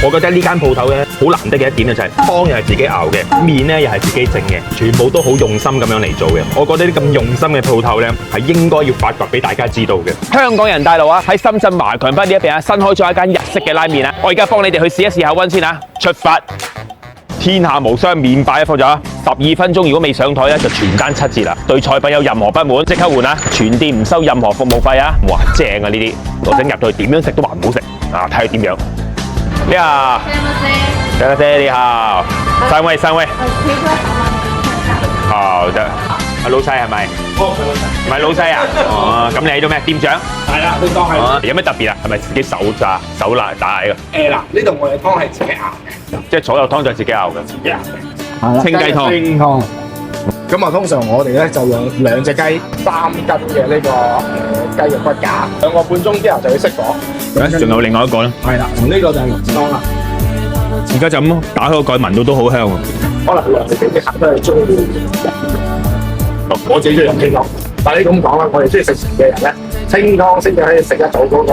我覺得呢間鋪頭咧好難得嘅一點咧就係湯又係自己熬嘅，麵咧又係自己整嘅，全部都好用心咁樣嚟做嘅。我覺得啲咁用心嘅鋪頭咧係應該要發掘俾大家知道嘅。香港人大路啊，喺深圳華強北呢一邊啊，新開咗一間日式嘅拉麵啊，我而家幫你哋去試一試下溫先啊，出發！天下無雙麵擺一放咗12分鐘，如果未上台咧就全單7折啦。對菜品有任何不滿即刻換啊！全店唔收任何服務費啊！哇，正啊呢啲，我整入到去點樣食都話唔好食啊！睇佢點樣。你好，謝謝你好，三位。好的，老細係咪？唔係老細啊？哦，咁你喺度咩？店長？係啦，呢當係有咩特別啊？係咪自己手打嘅？嗱，呢度我哋湯係自己熬嘅，即係所有湯就係自己熬嘅。自己熬嘅。係啦，清雞湯。清湯。咁啊，通常我哋咧就用2隻雞，3斤嘅呢個雞肉骨架，2個半鐘之後就要熄火。仲有另外一個咧？係啦，同呢個就係龍湯啦。而家就咁打開個蓋，聞到都好香喎。可能兩隻雞啲客都係中意。我自己中意飲清湯，但係你咁講啦，我哋中意食甜嘅人咧，清湯先至可以食得到嗰個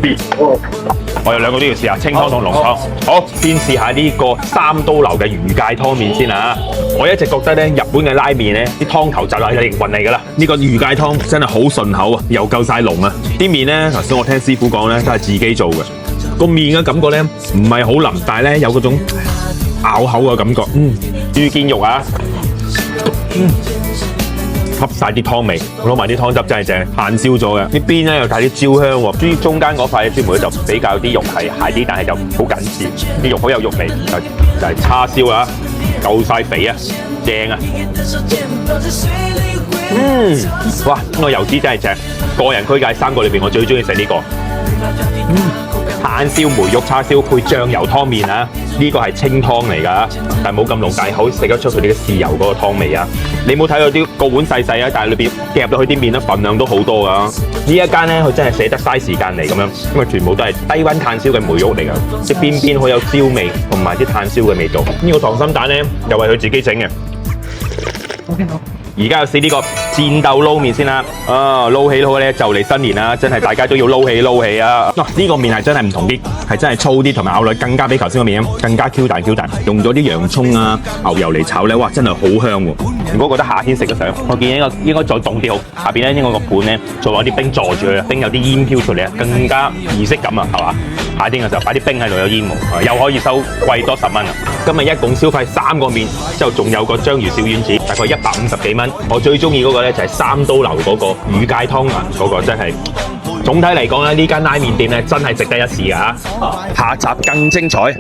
麵嗰個感覺。我有兩個都要試下，清湯同濃湯。好，先試下呢個三刀流嘅魚介湯麵先啊！我一直覺得咧，日本嘅拉麵咧，啲湯頭就係靈魂嚟㗎啦。呢個魚介湯真係好順口啊，又夠晒濃啊！啲麵咧，頭先我聽師傅講咧，都係自己做嘅。個麵嘅感覺咧，唔係好腍，但係咧有嗰種咬口嘅感覺。豬肩肉啊，吸晒啲湯味，攞埋啲湯汁真係正，炭燒咗嘅。啲邊咧又帶啲焦香喎，至於中間嗰塊專門就比較啲肉係蟹啲，但係就好緊緻，啲肉好有肉味。就係叉燒啊，夠晒肥啊，正啊！哇！呢個油脂真係正，個人推介3個裏邊我最中意食呢個。炭燒梅肉叉燒配醬油湯麵啊！呢個係清湯嚟㗎，但係冇咁濃，但係好食得出佢哋嘅豉油嗰個湯味啊！你冇睇到啲個碗細細啊，但係裏邊夾到佢啲麵咧份量都好多㗎。呢一間咧佢真係捨得嘥時間嚟咁樣，因為全部都係低溫炭燒嘅梅肉嚟㗎，即係邊邊好有焦味同埋啲炭燒嘅味道。呢個溏心蛋咧又係佢自己整嘅。OK 好。而家又試呢個戰鬥撈麵先啦，撈起咧就嚟新年啦，真係大家都要撈起啊！呢個麵係真係唔同啲，係真係粗啲，同埋咬落更加比頭先個麵更加 Q 彈，用咗啲洋葱啊、牛油嚟炒咧，哇，真係好香喎！如果覺得夏天食得上，我建議應該再凍啲好，下邊咧應該個盤咧再攞啲冰坐住佢，冰有啲煙飄出嚟啊，更加儀式感啊，係嘛？夏天嘅時候擺啲冰喺度有煙霧，又可以收貴多10蚊啊！今日一共消費3個麵，之後仲有個章魚小丸子，大概150幾蚊。我最中意嗰個咧就係三刀流嗰個魚介湯啊，嗰個真係總體嚟講咧，呢間拉麵店咧真係值得一試㗎嚇！下集更精彩。